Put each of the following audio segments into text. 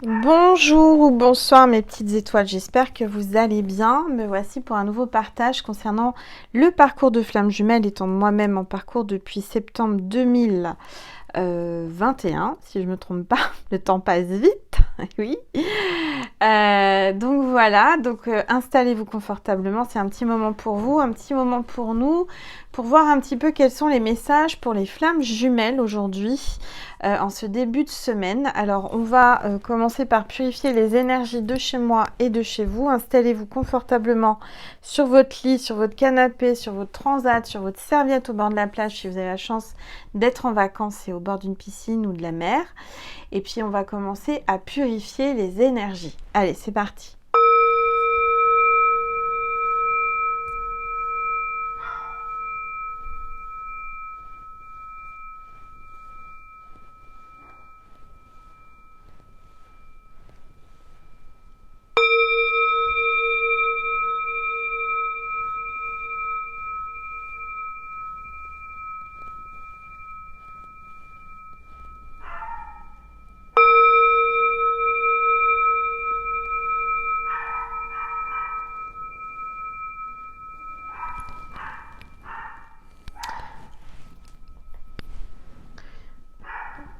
Bonjour ou bonsoir mes petites étoiles, j'espère que vous allez bien. Me voici pour un nouveau partage concernant le parcours de flamme jumelle, étant moi-même en parcours depuis septembre 2021, si je ne me trompe pas, le temps passe vite, oui. Donc voilà, installez-vous confortablement, c'est un petit moment pour vous, un petit moment pour nous, pour voir un petit peu quels sont les messages pour les flammes jumelles aujourd'hui, en ce début de semaine. Alors on va commencer par purifier les énergies de chez moi et de chez vous. Installez-vous confortablement sur votre lit, sur votre canapé, sur votre transat, sur votre serviette au bord de la plage si vous avez la chance d'être en vacances et au bord d'une piscine ou de la mer. Et puis on va commencer à purifier les énergies. Allez, c'est parti.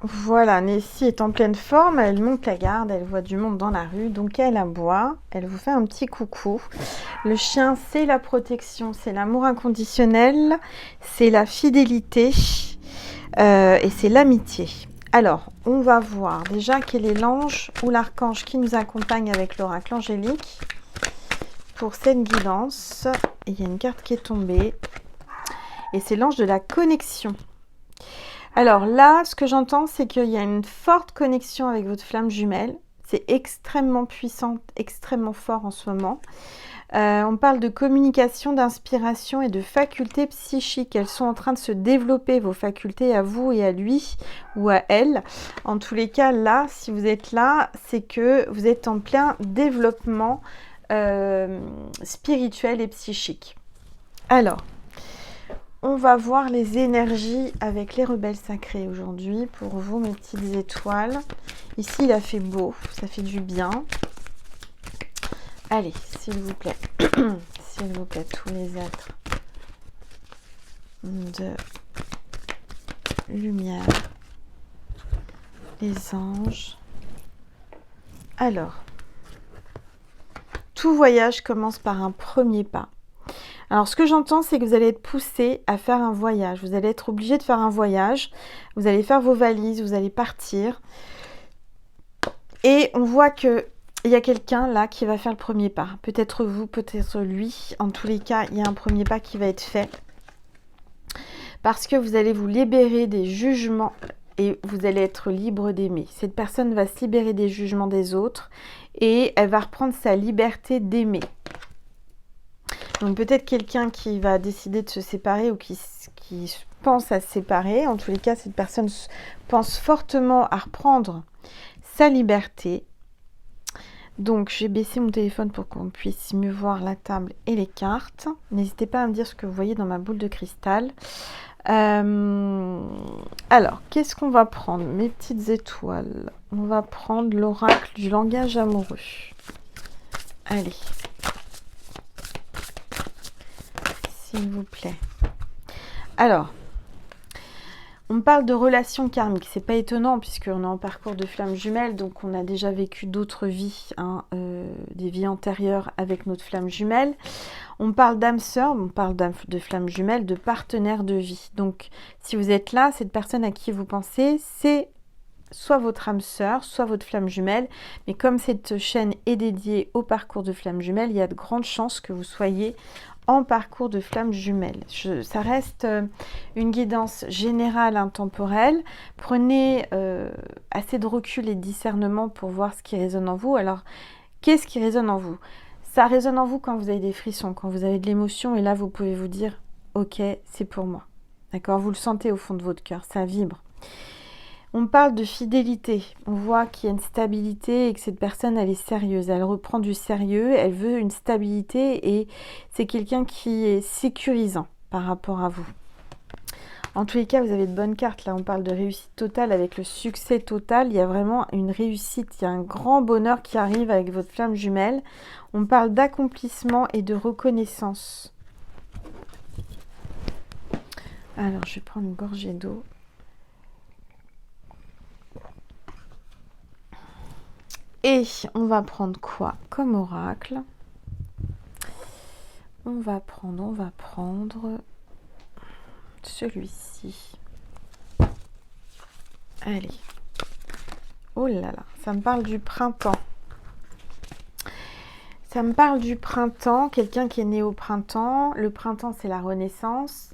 Voilà, Nessie est en pleine forme, elle monte la garde, elle voit du monde dans la rue, donc elle aboie, elle vous fait un petit coucou. Le chien, c'est la protection, c'est l'amour inconditionnel, c'est la fidélité et c'est l'amitié. Alors, on va voir déjà quel est l'ange ou l'archange qui nous accompagne avec l'oracle angélique pour cette guidance. Il y a une carte qui est tombée et c'est l'ange de la connexion. Alors là, ce que j'entends, c'est qu'il y a une forte connexion avec votre flamme jumelle. C'est extrêmement puissant, extrêmement fort en ce moment. On parle de communication, d'inspiration et de facultés psychiques. Elles sont en train de se développer, vos facultés à vous et à lui ou à elle. En tous les cas, là, si vous êtes là, c'est que vous êtes en plein développement spirituel et psychique. Alors, on va voir les énergies avec les rebelles sacrés aujourd'hui pour vous, mes petites étoiles. Ici, il a fait beau, ça fait du bien. Allez, s'il vous plaît, s'il vous plaît, tous les êtres de lumière, les anges. Alors, tout voyage commence par un premier pas. Alors, ce que j'entends, c'est que vous allez être poussé à faire un voyage. Vous allez être obligé de faire un voyage. Vous allez faire vos valises, vous allez partir. Et on voit qu'il y a quelqu'un là qui va faire le premier pas. Peut-être vous, peut-être lui. En tous les cas, il y a un premier pas qui va être fait. Parce que vous allez vous libérer des jugements et vous allez être libre d'aimer. Cette personne va se libérer des jugements des autres et elle va reprendre sa liberté d'aimer. Donc peut-être quelqu'un qui va décider de se séparer ou qui pense à se séparer. En tous les cas, cette personne pense fortement à reprendre sa liberté. Donc je vais baisser mon téléphone pour qu'on puisse mieux voir la table et les cartes. N'hésitez pas à me dire ce que vous voyez dans ma boule de cristal. Alors, qu'est-ce qu'on va prendre, mes petites étoiles? On va prendre l'oracle du langage amoureux. Allez. S'il vous plaît. Alors, on parle de relations karmiques. C'est pas étonnant puisqu'on est en parcours de flamme jumelle, donc on a déjà vécu d'autres vies, des vies antérieures avec notre flamme jumelle. On parle d'âme sœur, on parle de flamme jumelle, de partenaire de vie. Donc, si vous êtes là, cette personne à qui vous pensez, c'est soit votre âme sœur, soit votre flamme jumelle. Mais comme cette chaîne est dédiée au parcours de flamme jumelle, il y a de grandes chances que vous soyez en parcours de flamme jumelle. Ça reste une guidance générale intemporelle. Prenez assez de recul et de discernement pour voir ce qui résonne en vous. Alors, qu'est-ce qui résonne en vous? Ça résonne en vous quand vous avez des frissons, quand vous avez de l'émotion, et là, vous pouvez vous dire « Ok, c'est pour moi ». D'accord? Vous le sentez au fond de votre cœur, ça vibre. On parle de fidélité. On voit qu'il y a une stabilité et que cette personne, elle est sérieuse. Elle reprend du sérieux, elle veut une stabilité et c'est quelqu'un qui est sécurisant par rapport à vous. En tous les cas, vous avez de bonnes cartes. Là, on parle de réussite totale avec le succès total. Il y a vraiment une réussite. Il y a un grand bonheur qui arrive avec votre flamme jumelle. On parle d'accomplissement et de reconnaissance. Alors, je vais prendre une gorgée d'eau. Et on va prendre quoi comme oracle? On va prendre celui-ci. Allez. Oh là là, ça me parle du printemps. Ça me parle du printemps, quelqu'un qui est né au printemps. Le printemps, c'est la renaissance.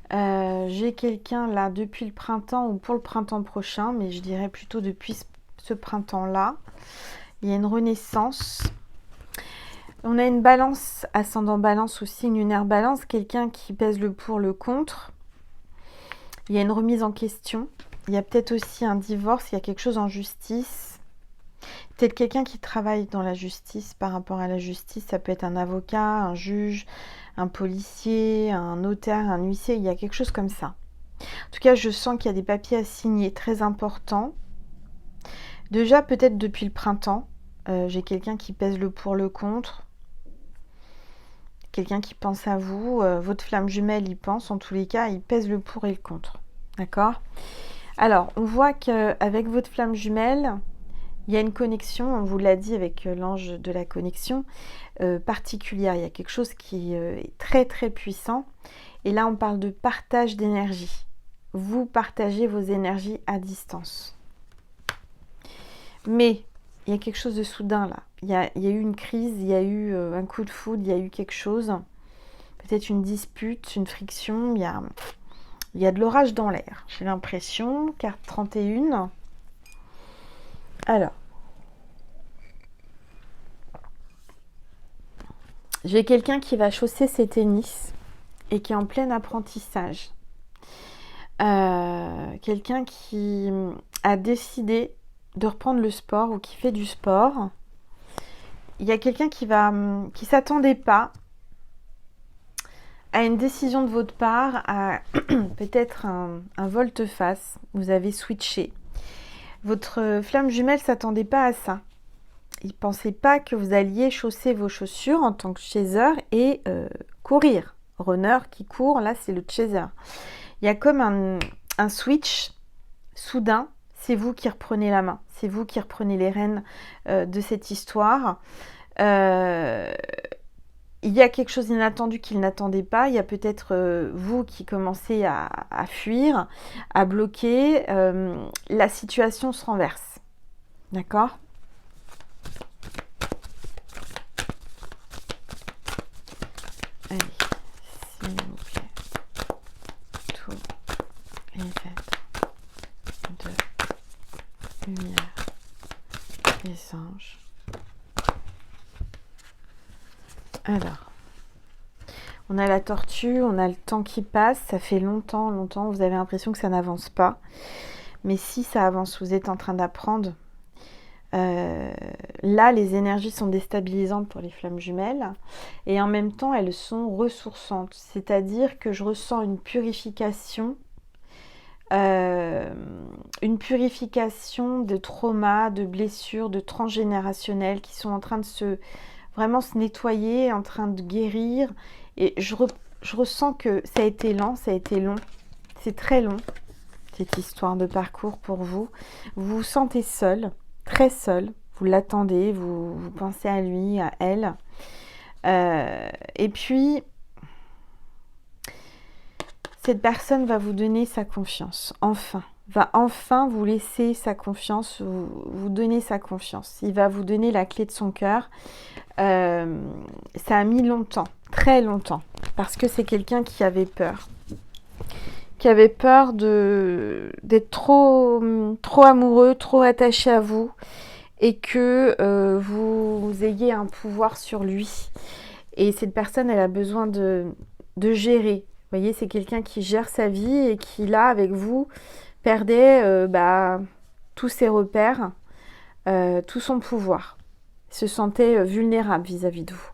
J'ai quelqu'un là depuis le printemps ou pour le printemps prochain, mais je dirais plutôt depuis ce printemps-là. Il y a une renaissance. On a une balance, ascendant balance ou signe lunaire balance, quelqu'un qui pèse le pour, le contre. Il y a une remise en question. Il y a peut-être aussi un divorce, il y a quelque chose en justice. Peut-être quelqu'un qui travaille dans la justice par rapport à la justice. Ça peut être un avocat, un juge, un policier, un notaire, un huissier. Il y a quelque chose comme ça. En tout cas, je sens qu'il y a des papiers à signer très importants. Déjà, peut-être depuis le printemps, j'ai quelqu'un qui pèse le pour, le contre. Quelqu'un qui pense à vous, votre flamme jumelle y pense, en tous les cas, il pèse le pour et le contre. D'accord? Alors, on voit qu'avec votre flamme jumelle, il y a une connexion, on vous l'a dit avec l'ange de la connexion, particulière. Il y a quelque chose qui est très très puissant. Et là, on parle de partage d'énergie. Vous partagez vos énergies à distance. Mais il y a quelque chose de soudain là. Il y a eu une crise, il y a eu un coup de foudre, il y a eu quelque chose. Peut-être une dispute, une friction. Il y a de l'orage dans l'air. J'ai l'impression. Carte 31. Alors. J'ai quelqu'un qui va chausser ses tennis et qui est en plein apprentissage. Quelqu'un qui a décidé de reprendre le sport ou qui fait du sport. Il y a quelqu'un qui s'attendait pas à une décision de votre part, à peut-être un volte-face. Vous avez switché. Votre flamme jumelle s'attendait pas à ça. Il ne pensait pas que vous alliez chausser vos chaussures en tant que chaser et courir. Runner qui court, là c'est le chaser. Il y a comme un switch soudain. C'est vous qui reprenez la main. C'est vous qui reprenez les rênes de cette histoire. Il y a quelque chose d'inattendu qu'il n'attendait pas. Il y a peut-être vous qui commencez à fuir, à bloquer. La situation se renverse. D'accord ? Allez, s'il vous plaît. Tout est fait de lumière. Les anges. Alors, on a la tortue, on a le temps qui passe, ça fait longtemps, vous avez l'impression que ça n'avance pas. Mais si ça avance, vous êtes en train d'apprendre. Là, les énergies sont déstabilisantes pour les flammes jumelles et en même temps, elles sont ressourçantes. C'est-à-dire que je ressens une purification de traumas, de blessures, de transgénérationnels qui sont en train de vraiment se nettoyer, en train de guérir. Et je ressens que ça a été lent, ça a été long. C'est très long, cette histoire de parcours pour vous. Vous vous sentez seul, très seul. Vous l'attendez, vous pensez à lui, à elle. Et puis, cette personne va vous donner sa confiance, enfin. Va enfin vous laisser sa confiance, vous donner sa confiance. Il va vous donner la clé de son cœur. Ça a mis longtemps, très longtemps, parce que c'est quelqu'un qui avait peur. Qui avait peur d'être trop amoureux, trop attaché à vous, et que vous ayez un pouvoir sur lui. Et cette personne, elle a besoin de gérer. Vous voyez, c'est quelqu'un qui gère sa vie et qui, là, avec vous, perdait tous ses repères, tout son pouvoir. Il se sentait vulnérable vis-à-vis de vous.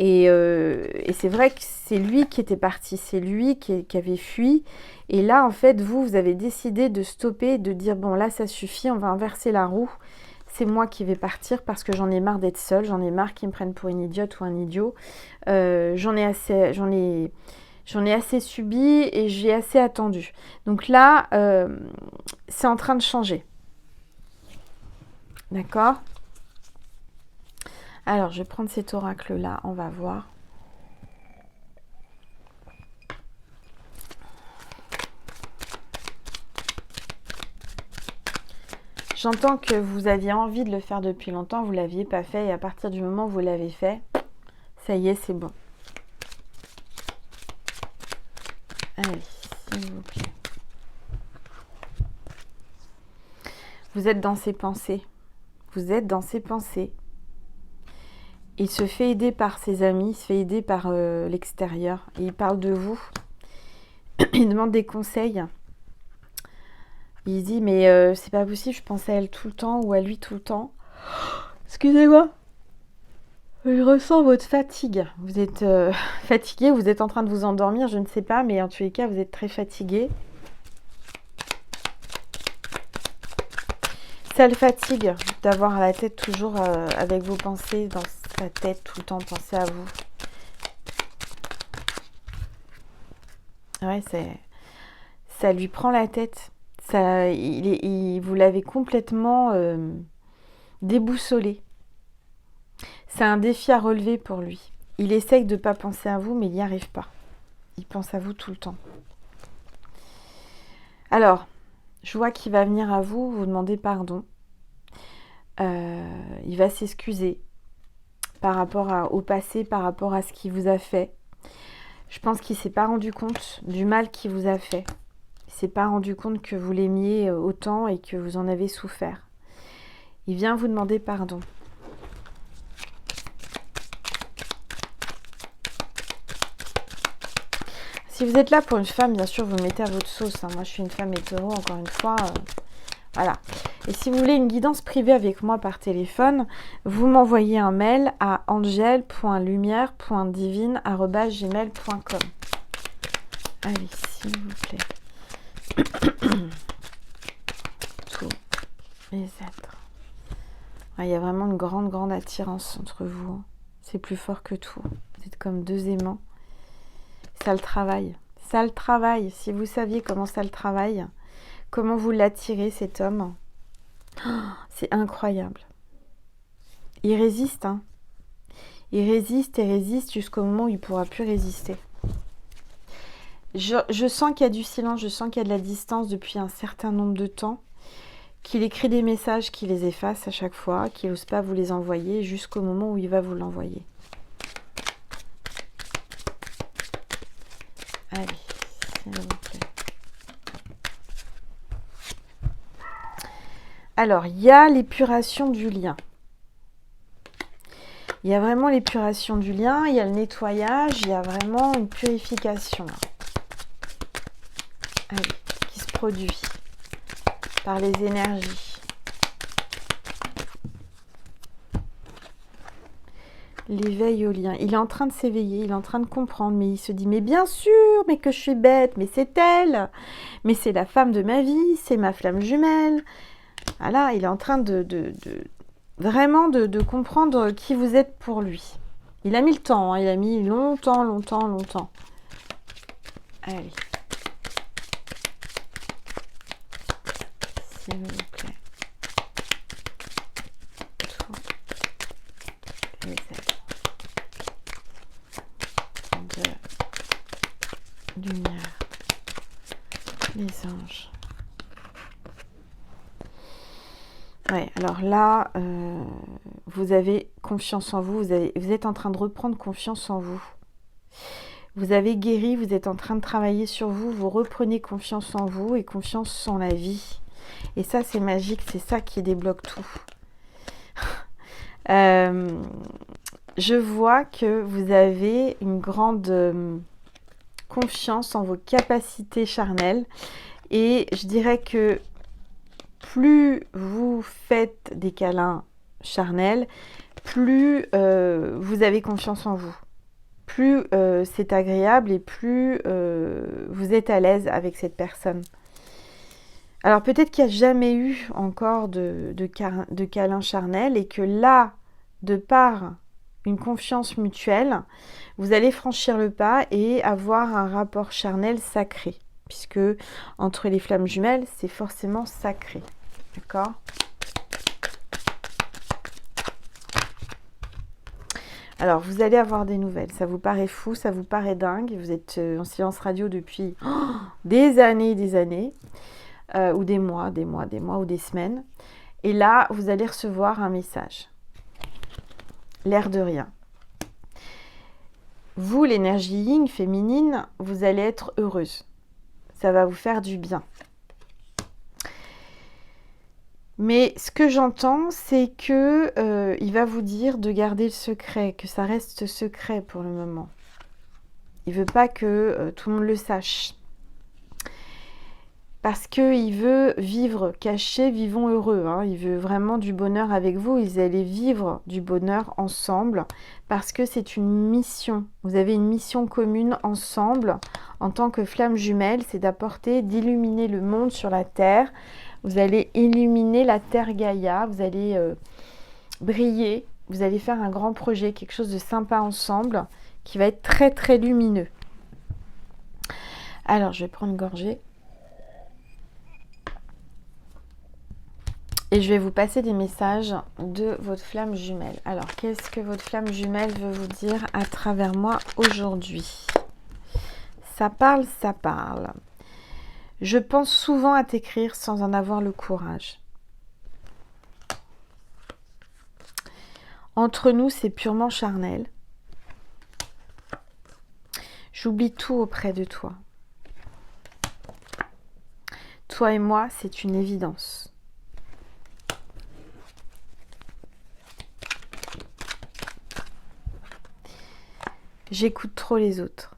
Et c'est vrai que c'est lui qui était parti, c'est lui qui avait fui. Et là, en fait, vous avez décidé de stopper, de dire, bon, là, ça suffit, on va inverser la roue. C'est moi qui vais partir parce que j'en ai marre d'être seule, j'en ai marre qu'ils me prennent pour une idiote ou un idiot. J'en ai assez subi et j'ai assez attendu. Donc là, c'est en train de changer. D'accord ? Alors, je vais prendre cet oracle-là, on va voir. J'entends que vous aviez envie de le faire depuis longtemps, vous ne l'aviez pas fait, et à partir du moment où vous l'avez fait, ça y est, c'est bon. Allez, s'il vous plaît. Vous êtes dans ses pensées. Vous êtes dans ses pensées. Il se fait aider par ses amis, il se fait aider par l'extérieur. Et il parle de vous. Il demande des conseils. Il dit, mais c'est pas possible, je pense à elle tout le temps ou à lui tout le temps. Excusez-moi. Je ressens votre fatigue. Vous êtes fatigué, vous êtes en train de vous endormir, je ne sais pas, mais en tous les cas, vous êtes très fatigué. Ça le fatigue d'avoir la tête toujours avec vos pensées dans sa tête, tout le temps penser à vous. Ouais, ça lui prend la tête. Vous l'avez complètement déboussolé. C'est un défi à relever pour lui. Il essaye de ne pas penser à vous, mais il n'y arrive pas. Il pense à vous tout le temps. Alors, je vois qu'il va venir à vous, vous demander pardon. Il va s'excuser par rapport au passé, par rapport à ce qu'il vous a fait. Je pense qu'il ne s'est pas rendu compte du mal qu'il vous a fait. Il ne s'est pas rendu compte que vous l'aimiez autant et que vous en avez souffert. Il vient vous demander pardon. Si vous êtes là pour une femme, bien sûr, vous le mettez à votre sauce. Hein. Moi, je suis une femme hétéro, encore une fois. Voilà. Et si vous voulez une guidance privée avec moi par téléphone, vous m'envoyez un mail à angel.lumière.divine@gmail.com. Allez, s'il vous plaît. Tous les êtres. Il y a vraiment une grande attirance entre vous. C'est plus fort que tout. Vous êtes comme deux aimants. Ça le travaille. Ça le travaille. Si vous saviez comment ça le travaille, comment vous l'attirez, cet homme, c'est incroyable. Il résiste, hein. Il résiste et résiste jusqu'au moment où il ne pourra plus résister. Je sens qu'il y a du silence, je sens qu'il y a de la distance depuis un certain nombre de temps, qu'il écrit des messages, qu'il les efface à chaque fois, qu'il n'ose pas vous les envoyer jusqu'au moment où il va vous l'envoyer. Allez, s'il vous plaît. Alors, il y a l'épuration du lien. Il y a vraiment l'épuration du lien, il y a le nettoyage, il y a vraiment une purification. Allez, qui se produit par les énergies. L'éveil au lien. Il est en train de s'éveiller, il est en train de comprendre, mais il se dit, mais bien sûr, mais que je suis bête, mais c'est elle, mais c'est la femme de ma vie, c'est ma flamme jumelle. Voilà, il est en train vraiment de comprendre qui vous êtes pour lui. Il a mis le temps, hein, il a mis longtemps. Allez. S'il vous plaît. Tous les êtres de lumière, les anges. Ouais, alors là, vous avez confiance en vous, vous êtes en train de reprendre confiance en vous. Vous avez guéri, vous êtes en train de travailler sur vous, vous reprenez confiance en vous et confiance en la vie. Et ça, c'est magique, c'est ça qui débloque tout. Je vois que vous avez une grande confiance en vos capacités charnelles. Et je dirais que plus vous faites des câlins charnels, plus vous avez confiance en vous. plus c'est agréable et plus vous êtes à l'aise avec cette personne. Alors peut-être qu'il n'y a jamais eu encore de câlin charnel et que là, de par une confiance mutuelle, vous allez franchir le pas et avoir un rapport charnel sacré. Puisque entre les flammes jumelles, c'est forcément sacré. D'accord ? Alors, vous allez avoir des nouvelles. Ça vous paraît fou, ça vous paraît dingue. Vous êtes en silence radio depuis des années, ou des mois, ou des semaines. Et là, vous allez recevoir un message. L'air de rien. Vous, l'énergie yin, féminine, vous allez être heureuse. Ça va vous faire du bien. Mais ce que j'entends, c'est que il va vous dire de garder le secret, que ça reste secret pour le moment. Il veut pas que tout le monde le sache. Parce qu'il veut vivre caché, vivons heureux. Hein. Il veut vraiment du bonheur avec vous. Ils allaient vivre du bonheur ensemble parce que c'est une mission. Vous avez une mission commune ensemble en tant que flamme jumelle. C'est d'apporter, d'illuminer le monde sur la Terre. Vous allez illuminer la Terre Gaïa. Vous allez briller. Vous allez faire un grand projet, quelque chose de sympa ensemble qui va être très très lumineux. Alors, je vais prendre une gorgée. Et je vais vous passer des messages de votre flamme jumelle. Alors, qu'est-ce que votre flamme jumelle veut vous dire à travers moi aujourd'hui ? Ça parle, ça parle. Je pense souvent à t'écrire sans en avoir le courage. Entre nous, c'est purement charnel. J'oublie tout auprès de toi. Toi et moi, c'est une évidence. J'écoute trop les autres.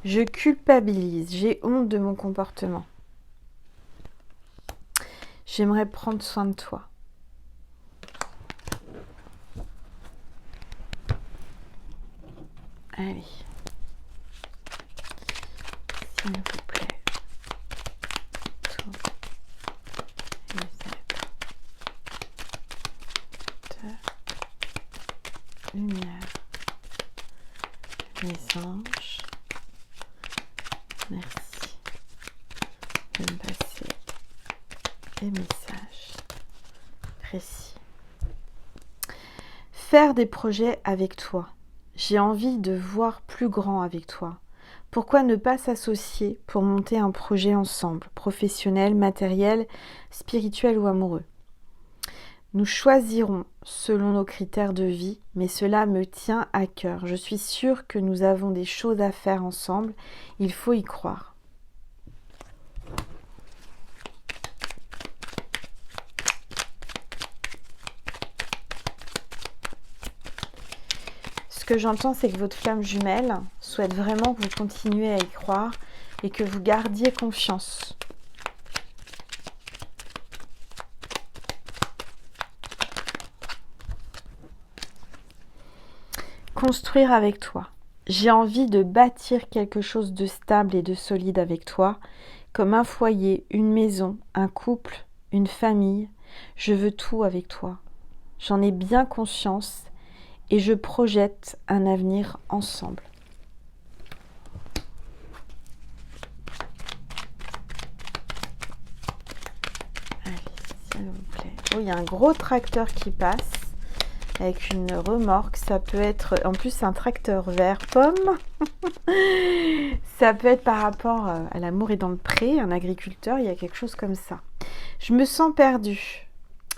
Je culpabilise, j'ai honte de mon comportement. J'aimerais prendre soin de toi. Allez. S'il vous plaît. Lumière, mes anges, merci de me passer des messages précis. Faire des projets avec toi. J'ai envie de voir plus grand avec toi. Pourquoi ne pas s'associer pour monter un projet ensemble, professionnel, matériel, spirituel ou amoureux ? Nous choisirons selon nos critères de vie, mais cela me tient à cœur. Je suis sûre que nous avons des choses à faire ensemble. Il faut y croire. Ce que j'entends, c'est que votre flamme jumelle souhaite vraiment que vous continuiez à y croire et que vous gardiez confiance. Construire avec toi. J'ai envie de bâtir quelque chose de stable et de solide avec toi, comme un foyer, une maison, un couple, une famille. Je veux tout avec toi. J'en ai bien conscience et je projette un avenir ensemble. Allez, s'il vous plaît. Oh, il y a un gros tracteur qui passe. Avec une remorque, ça peut être, en plus c'est un tracteur vert pomme, ça peut être par rapport à l'amour est dans le pré, un agriculteur, il y a quelque chose comme ça. Je me sens perdue,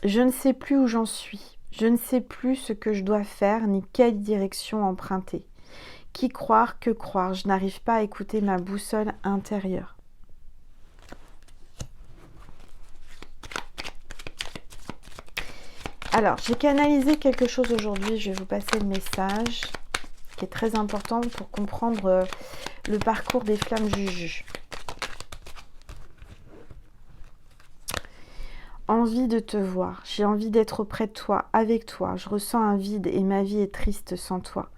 je ne sais plus où j'en suis, je ne sais plus ce que je dois faire ni quelle direction emprunter. Qui croire, que croire, je n'arrive pas à écouter ma boussole intérieure. Alors, j'ai canalisé quelque chose aujourd'hui, je vais vous passer le message qui est très important pour comprendre le parcours des flammes Juju. envie de te voir, j'ai envie d'être auprès de toi, avec toi. Je ressens un vide et ma vie est triste sans toi.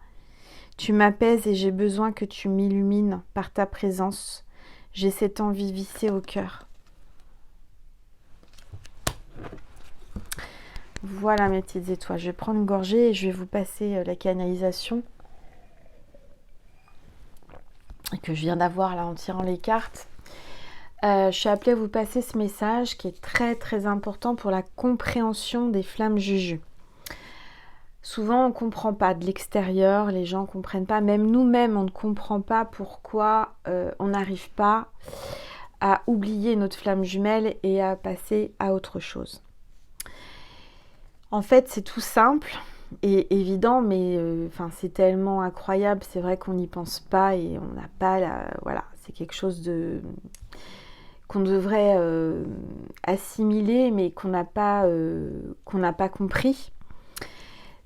Tu m'apaises et j'ai besoin que tu m'illumines par ta présence. J'ai cette envie vissée au cœur. Voilà mes petites étoiles. Je vais prendre une gorgée et je vais vous passer la canalisation que je viens d'avoir là en tirant les cartes. Je suis appelée à vous passer ce message qui est très très important pour la compréhension des flammes Juju. Souvent on ne comprend pas de l'extérieur, les gens ne comprennent pas, même nous-mêmes on ne comprend pas pourquoi on n'arrive pas à oublier notre flamme jumelle et à passer à autre chose. En fait c'est tout simple et évident, mais c'est tellement incroyable, c'est vrai qu'on n'y pense pas et on n'a pas la... Voilà, c'est quelque chose de... qu'on devrait assimiler mais qu'on n'a pas compris.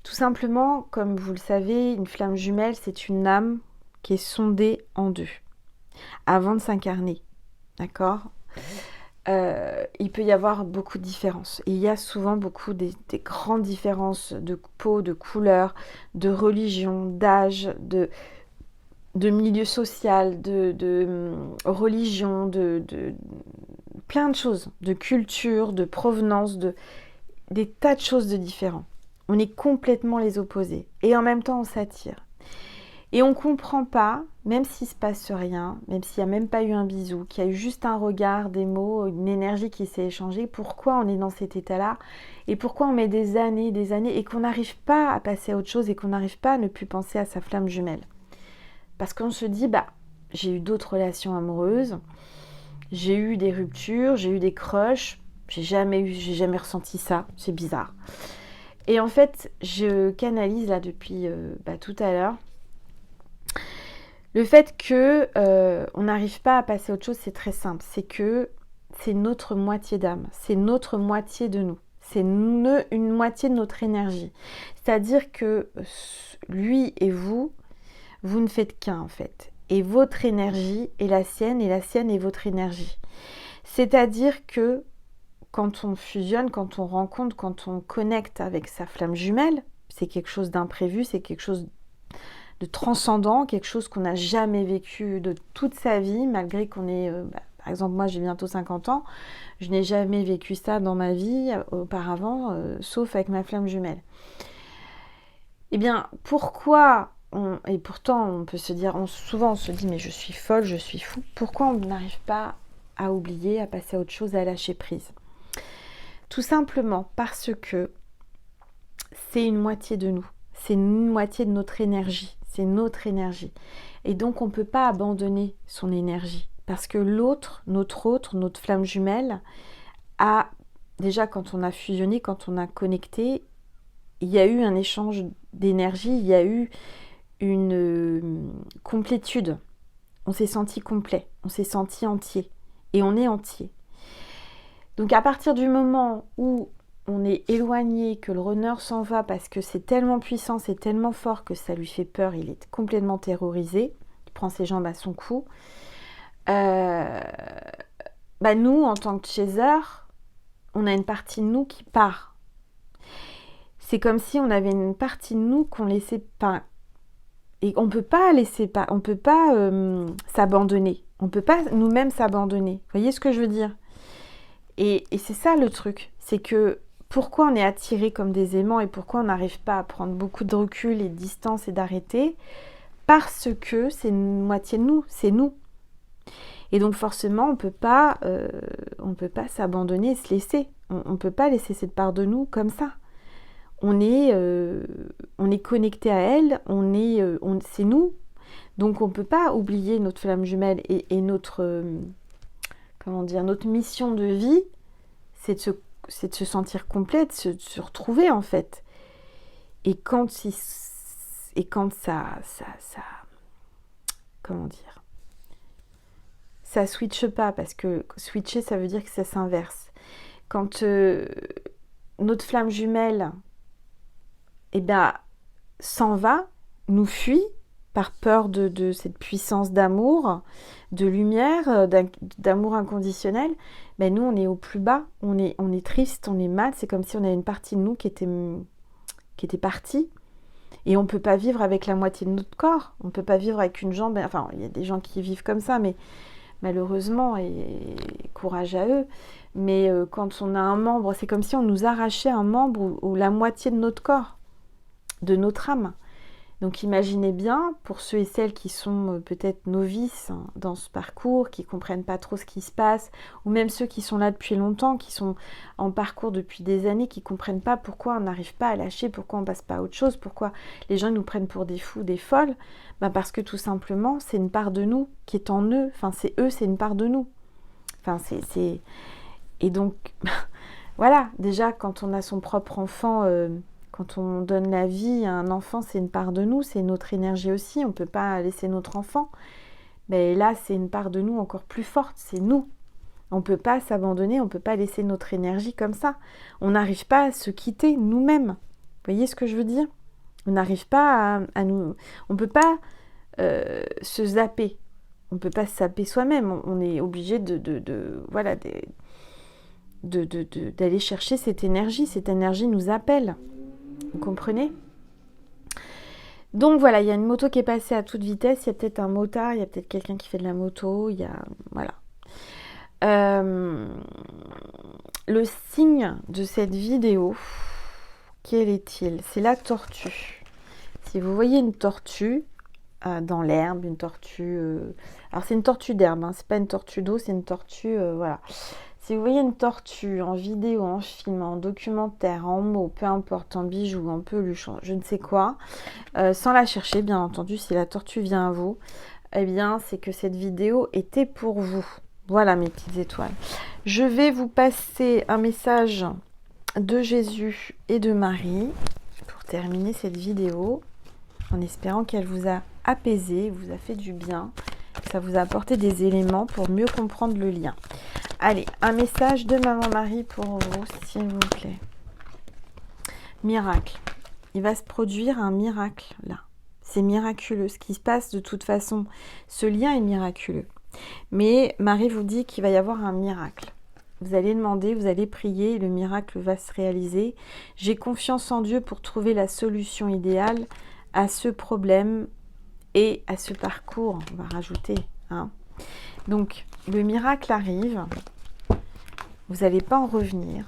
Tout simplement, comme vous le savez, une flamme jumelle, c'est une âme qui est sondée en deux avant de s'incarner. D'accord ? Il peut y avoir beaucoup de différences. Et il y a souvent beaucoup des grandes différences de peau, de couleur, de religion, d'âge, de milieu social, de religion, de plein de choses, de culture, de provenance, des tas de choses de différents. On est complètement les opposés. Et en même temps, on s'attire. Et on ne comprend pas, même s'il ne se passe rien, même s'il n'y a même pas eu un bisou, qu'il y a eu juste un regard, des mots, une énergie qui s'est échangée, pourquoi on est dans cet état-là et pourquoi on met des années et qu'on n'arrive pas à passer à autre chose et qu'on n'arrive pas à ne plus penser à sa flamme jumelle. Parce qu'on se dit, j'ai eu d'autres relations amoureuses, j'ai eu des ruptures, j'ai eu des crushs, j'ai jamais ressenti ça, c'est bizarre. Et en fait, je canalise là depuis tout à l'heure. Le fait que on n'arrive pas à passer à autre chose, c'est très simple. C'est que c'est notre moitié d'âme, c'est notre moitié de nous. C'est une moitié de notre énergie. C'est-à-dire que lui et vous ne faites qu'un en fait. Et votre énergie est la sienne et la sienne est votre énergie. C'est-à-dire que quand on fusionne, quand on rencontre, quand on connecte avec sa flamme jumelle, c'est quelque chose d'imprévu, c'est quelque chose de transcendant, quelque chose qu'on n'a jamais vécu de toute sa vie, malgré qu'on ait, par exemple moi j'ai bientôt 50 ans, je n'ai jamais vécu ça dans ma vie auparavant, sauf avec ma flamme jumelle. Eh bien, pourquoi et pourtant on peut se dire, souvent on se dit mais je suis folle, je suis fou, pourquoi on n'arrive pas à oublier, à passer à autre chose, à lâcher prise ? Tout simplement parce que c'est une moitié de nous, c'est une moitié de notre énergie, c'est notre énergie. Et donc on ne peut pas abandonner son énergie parce que l'autre, notre flamme jumelle, a déjà quand on a fusionné, quand on a connecté, il y a eu un échange d'énergie, il y a eu une complétude. On s'est senti complet, on s'est senti entier et on est entier. Donc à partir du moment où on est éloigné, que le runner s'en va parce que c'est tellement puissant, c'est tellement fort que ça lui fait peur, il est complètement terrorisé, il prend ses jambes à son cou. Nous, en tant que chaser, on a une partie de nous qui part. C'est comme si on avait une partie de nous qu'on laissait pas. Et on peut pas laisser pas, on peut pas s'abandonner. On peut pas nous-mêmes s'abandonner. Vous voyez ce que je veux dire ? Et c'est ça le truc, c'est que pourquoi on est attiré comme des aimants et pourquoi on n'arrive pas à prendre beaucoup de recul et de distance et d'arrêter ? Parce que c'est une moitié de nous, c'est nous. Et donc forcément, on peut pas s'abandonner et se laisser. On ne peut pas laisser cette part de nous comme ça. On est connecté à elle, c'est nous. Donc on ne peut pas oublier notre flamme jumelle et notre... notre mission de vie, c'est de se sentir complète, de se retrouver en fait. Et quand ça ça switche pas, parce que switcher, ça veut dire que ça s'inverse. Quand notre flamme jumelle s'en va, nous fuit, par peur de cette puissance d'amour, de lumière, d'amour inconditionnel, ben nous, on est au plus bas, on est triste, on est mal, c'est comme si on avait une partie de nous qui était partie, et on ne peut pas vivre avec la moitié de notre corps, on ne peut pas vivre avec une jambe, enfin, il y a des gens qui vivent comme ça, mais malheureusement, et courage à eux, mais quand on a un membre, c'est comme si on nous arrachait un membre ou la moitié de notre corps, de notre âme. Donc imaginez bien, pour ceux et celles qui sont peut-être novices dans ce parcours, qui ne comprennent pas trop ce qui se passe, ou même ceux qui sont là depuis longtemps, qui sont en parcours depuis des années, qui ne comprennent pas pourquoi on n'arrive pas à lâcher, pourquoi on ne passe pas à autre chose, pourquoi les gens nous prennent pour des fous, des folles, ben parce que tout simplement, c'est une part de nous qui est en eux, enfin c'est eux, c'est une part de nous. Enfin c'est... Et donc, voilà, déjà quand on a son propre enfant... Quand on donne la vie à un enfant, c'est une part de nous, c'est notre énergie aussi. On ne peut pas laisser notre enfant. Mais là, c'est une part de nous encore plus forte, c'est nous. On ne peut pas s'abandonner, on ne peut pas laisser notre énergie comme ça. On n'arrive pas à se quitter nous-mêmes. Vous voyez ce que je veux dire? On n'arrive pas à nous... On ne peut pas se zapper. On ne peut pas se zapper soi-même. On est obligé d'aller chercher cette énergie. Cette énergie nous appelle. Vous comprenez? Donc voilà, il y a une moto qui est passée à toute vitesse, il y a peut-être un motard, il y a peut-être quelqu'un qui fait de la moto, il y a... Voilà. Le signe de cette vidéo, quel est-il? C'est la tortue. Si vous voyez une tortue dans l'herbe, une tortue... Alors c'est une tortue d'herbe, hein, c'est pas une tortue d'eau, c'est une tortue... voilà. Si vous voyez une tortue en vidéo, en film, en documentaire, en mots, peu importe, en bijoux, en peluche, je ne sais quoi, sans la chercher, bien entendu, si la tortue vient à vous, eh bien, c'est que cette vidéo était pour vous. Voilà mes petites étoiles. Je vais vous passer un message de Jésus et de Marie pour terminer cette vidéo, en espérant qu'elle vous a apaisé, vous a fait du bien, que ça vous a apporté des éléments pour mieux comprendre le lien. Allez, un message de Maman Marie pour vous, s'il vous plaît. Miracle. Il va se produire un miracle, là. C'est miraculeux. Ce qui se passe, de toute façon, ce lien est miraculeux. Mais Marie vous dit qu'il va y avoir un miracle. Vous allez demander, vous allez prier, et le miracle va se réaliser. J'ai confiance en Dieu pour trouver la solution idéale à ce problème et à ce parcours. On va rajouter, hein. Donc, le miracle arrive. Vous n'allez pas en revenir.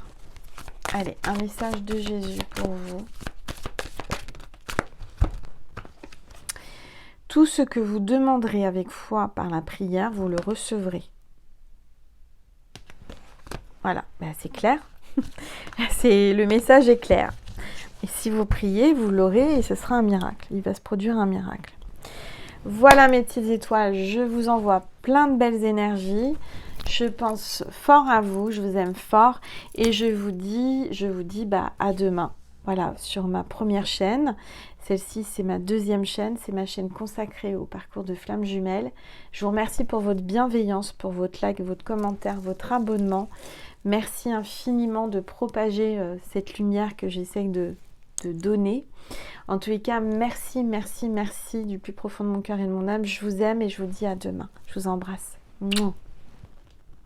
Allez, un message de Jésus pour vous. Tout ce que vous demanderez avec foi par la prière, vous le recevrez. Voilà, ben, c'est clair. Le message est clair. Et si vous priez, vous l'aurez et ce sera un miracle. Il va se produire un miracle. Voilà mes petites étoiles, je vous envoie plein de belles énergies. Je pense fort à vous, je vous aime fort et je vous dis à demain. Voilà, sur ma première chaîne. Celle-ci, c'est ma deuxième chaîne, c'est ma chaîne consacrée au parcours de flammes jumelles. Je vous remercie pour votre bienveillance, pour votre like, votre commentaire, votre abonnement. Merci infiniment de propager cette lumière que j'essaye de donner. En tous les cas, merci, merci, merci du plus profond de mon cœur et de mon âme. Je vous aime et je vous dis à demain. Je vous embrasse. Mouah.